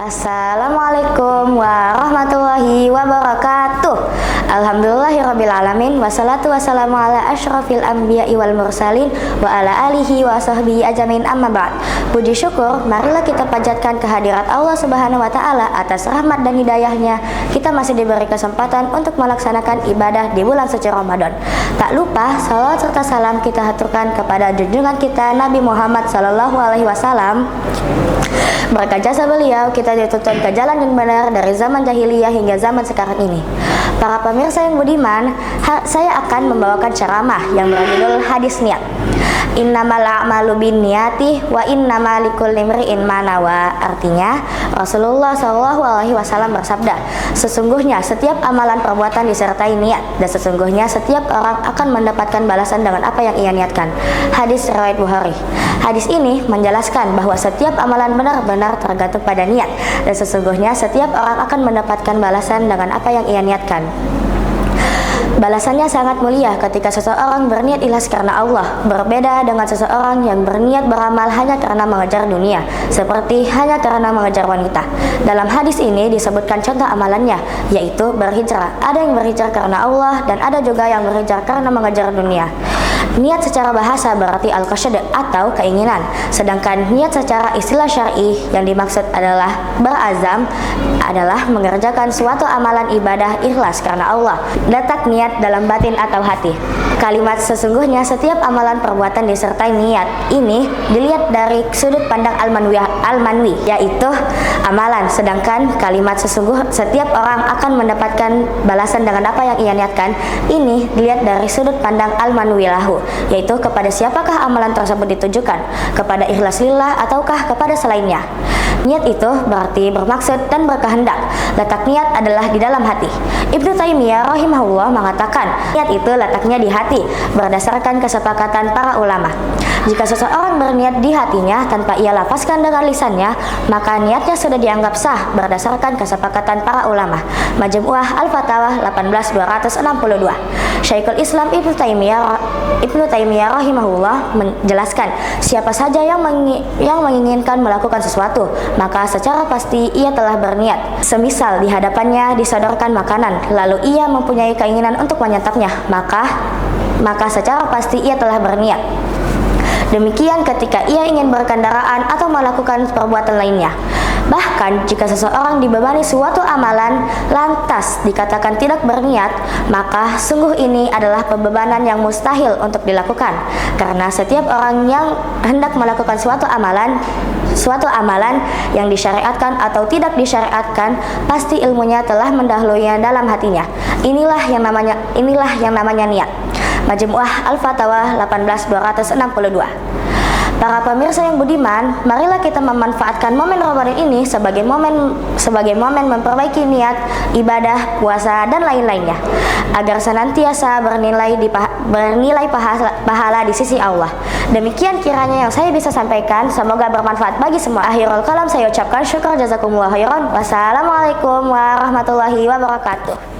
Assalamualaikum warahmatullahi wabarakatuh. Alhamdulillahirrabbilalamin. Wassalatu wassalamu ala asyrafil anbiya'i wal mursalin wa ala alihi wa sahbihi ajamin, amma ba'd. Puji syukur, marilah kita panjatkan kehadirat Allah subhanahu wa ta'ala atas rahmat dan hidayahnya. Kita masih diberi kesempatan untuk melaksanakan ibadah di bulan suci Ramadan. Tak lupa, salawat serta salam kita haturkan kepada junjungan kita Nabi Muhammad sallallahu alaihi wasallam. Berkat jasa beliau, kita dituntun ke jalan yang benar dari zaman jahiliyah hingga zaman sekarang ini. Para pemirsa yang budiman, saya akan membawakan ceramah yang berjudul hadis niat. Innamal a'malu binniyati wa innamal likulli imri'in ma nawa. Artinya, Rasulullah SAW bersabda, sesungguhnya setiap amalan perbuatan disertai niat, dan sesungguhnya setiap orang akan mendapatkan balasan dengan apa yang ia niatkan. Hadis riwayat Bukhari. Hadis ini menjelaskan bahwa setiap amalan benar-benar tergantung pada niat, dan sesungguhnya setiap orang akan mendapatkan balasan dengan apa yang ia niatkan. Balasannya sangat mulia ketika seseorang berniat ikhlas karena Allah, berbeda dengan seseorang yang berniat beramal hanya karena mengejar dunia, seperti hanya karena mengejar wanita. Dalam hadis ini disebutkan contoh amalannya, yaitu berhijrah. Ada yang berhijrah karena Allah, dan ada juga yang berhijrah karena mengejar dunia. Niat secara bahasa berarti al-qasd atau keinginan, sedangkan niat secara istilah syar'i yang dimaksud adalah berazam, adalah mengerjakan suatu amalan ibadah ikhlas karena Allah, letak niat dalam batin atau hati. Kalimat sesungguhnya setiap amalan perbuatan disertai niat ini dilihat dari sudut pandang al-manwi, yaitu amalan, sedangkan kalimat setiap orang akan mendapatkan balasan dengan apa yang ia niatkan ini dilihat dari sudut pandang al-manwi lahu, yaitu kepada siapakah amalan tersebut ditujukan, kepada ikhlas lillah ataukah kepada selainnya. Niat itu berarti bermaksud dan berkehendak. Letak niat adalah di dalam hati. Ibnu Taimiyah rahimahullah mengatakan, niat itu letaknya di hati berdasarkan kesepakatan para ulama. Jika seseorang berniat di hatinya tanpa ia lafazkan dengan lisannya, maka niatnya sudah dianggap sah berdasarkan kesepakatan para ulama. Majmu'ah Al-Fatawah 18262. Syekhul Islam Ibnu Taimiyah rahimahullah menjelaskan, siapa saja yang menginginkan melakukan sesuatu, maka secara pasti ia telah berniat. Semisal di hadapannya disodorkan makanan, lalu ia mempunyai keinginan untuk menyantapnya, maka secara pasti ia telah berniat. Demikian ketika ia ingin berkendaraan atau melakukan perbuatan lainnya. Bahkan jika seseorang dibebani suatu amalan lantas dikatakan tidak berniat, maka sungguh ini adalah pembebanan yang mustahil untuk dilakukan, karena setiap orang yang hendak melakukan suatu amalan yang disyariatkan atau tidak disyariatkan, pasti ilmunya telah mendahulunya dalam hatinya. Inilah yang namanya niat. Majmu'ah Al-Fatawah 18262. Para pemirsa yang budiman, marilah kita memanfaatkan momen Ramadan ini sebagai momen memperbaiki niat, ibadah, puasa, dan lain-lainnya, agar senantiasa bernilai pahala di sisi Allah. Demikian kiranya yang saya bisa sampaikan, semoga bermanfaat bagi semua. Akhirul kalam saya ucapkan syukur jazakumullah khairan. Wassalamualaikum warahmatullahi wabarakatuh.